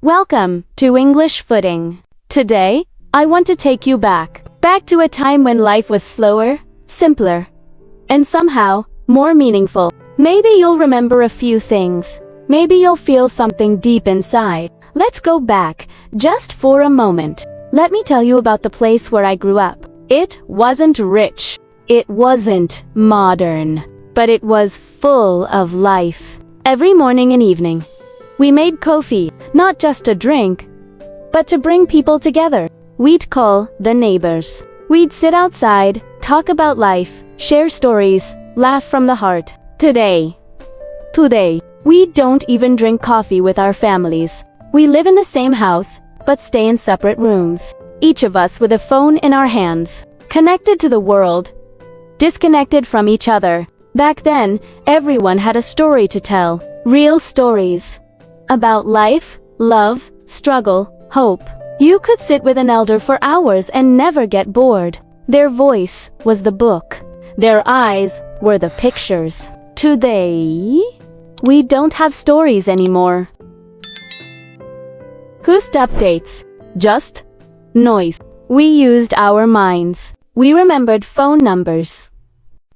Welcome to English Footing. Today, I want to take you back to a time when life was slower, simpler, and somehow more meaningful. Maybe you'll remember a few things. Maybe you'll feel something deep inside. Let's go back, just for a moment. Let me tell you about the place where I grew up. It wasn't rich. It wasn't modern. But it was full of life. Every morning and evening, we made coffee, not just to drink, but to bring people together. We'd call the neighbors. We'd sit outside, talk about life, share stories, laugh from the heart. Today, we don't even drink coffee with our families. We live in the same house, but stay in separate rooms. Each of us with a phone in our hands, connected to the world, disconnected from each other. Back then, everyone had a story to tell. Real stories. About life, love, struggle, hope. You could sit with an elder for hours and never get bored. Their voice was the book. Their eyes were the pictures. Today, we don't have stories anymore. Just updates. Just noise. We used our minds. We remembered phone numbers.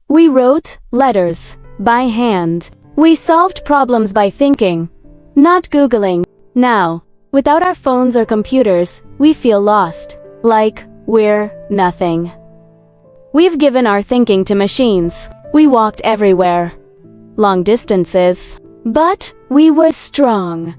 We wrote letters by hand. We solved problems by thinking, not Googling. Now, without our phones or computers, we feel lost, like we're nothing. We've given our thinking to machines. We walked everywhere, long distances, but we were strong.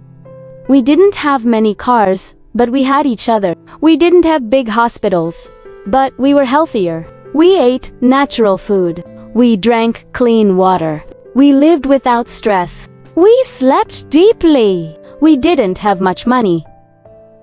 We didn't have many cars, but we had each other. We didn't have big hospitals, but we were healthier. We ate natural food. We drank clean water. We lived without stress. We slept deeply. We didn't have much money,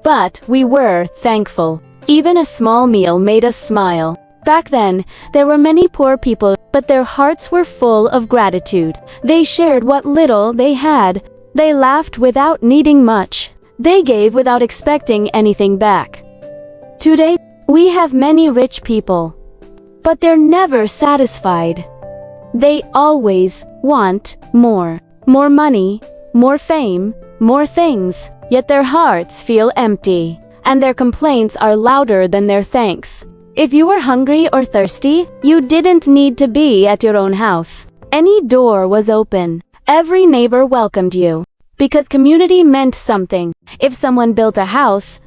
but we were thankful. Even a small meal made us smile. Back then, there were many poor people, but their hearts were full of gratitude. They shared what little they had. They laughed without needing much. They gave without expecting anything back. Today, we have many rich people, but they're never satisfied. They always want more. More money, more fame, more things. Yet their hearts feel empty, and their complaints are louder than their thanks. If you were hungry or thirsty, you didn't need to be at your own house. Any door was open. Every neighbor welcomed you. Because community meant something. If someone built a house,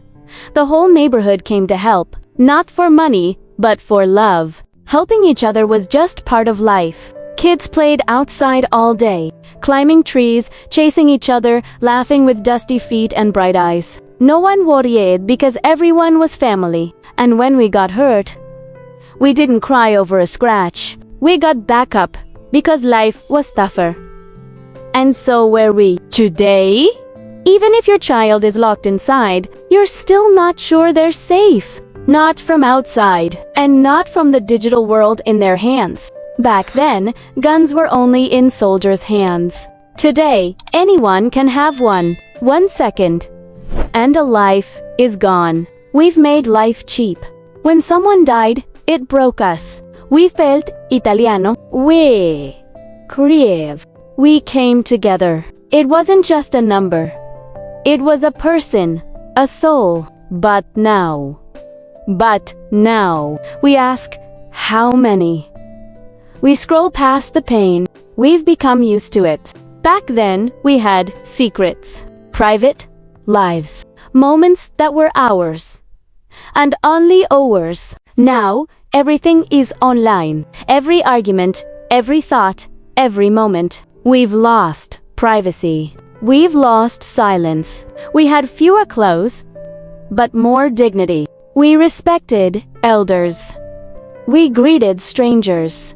the whole neighborhood came to help. Not for money, but for love. Helping each other was just part of life. Kids played outside all day, climbing trees, chasing each other, laughing with dusty feet and bright eyes. No one worried because everyone was family. And when we got hurt, we didn't cry over a scratch. We got back up because life was tougher. And so were we. Today, even if your child is locked inside, you're still not sure they're safe. Not from outside, and not from the digital world in their hands. Back then, guns were only in soldiers' hands. Today, anyone can have one. 1 second, and a life is gone. We've made life cheap. When someone died, it broke us. We felt Italiano. We crave. We came together. It wasn't just a number. It was a person, a soul. But now, we ask, how many? We scroll past the pain. We've become used to it. Back then, we had secrets, private lives, moments that were ours, and only ours. Now, everything is online. Every argument, every thought, every moment. We've lost privacy. We've lost silence. We had fewer clothes, but more dignity. We respected elders. We greeted strangers.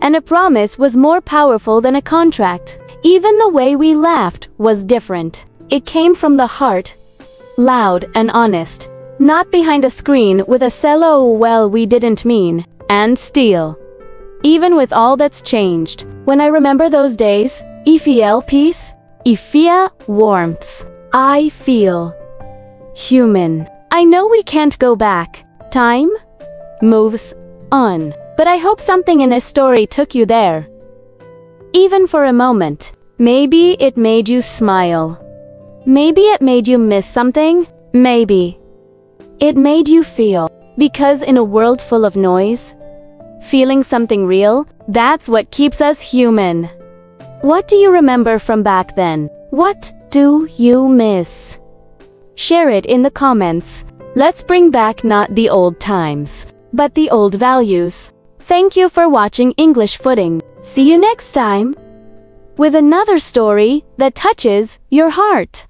And a promise was more powerful than a contract. Even the way we laughed was different. It came from the heart, loud and honest. Not behind a screen with a cello well we didn't mean. And still, even with all that's changed, when I remember those days, I feel peace, I feel warmth. I feel human. I know we can't go back. Time moves on. But I hope something in this story took you there. Even for a moment. Maybe it made you smile. Maybe it made you miss something. Maybe it made you feel. Because in a world full of noise, feeling something real, that's what keeps us human. What do you remember from back then? What do you miss? Share it in the comments. Let's bring back not the old times, but the old values. Thank you for watching English Footing. See you next time with another story that touches your heart.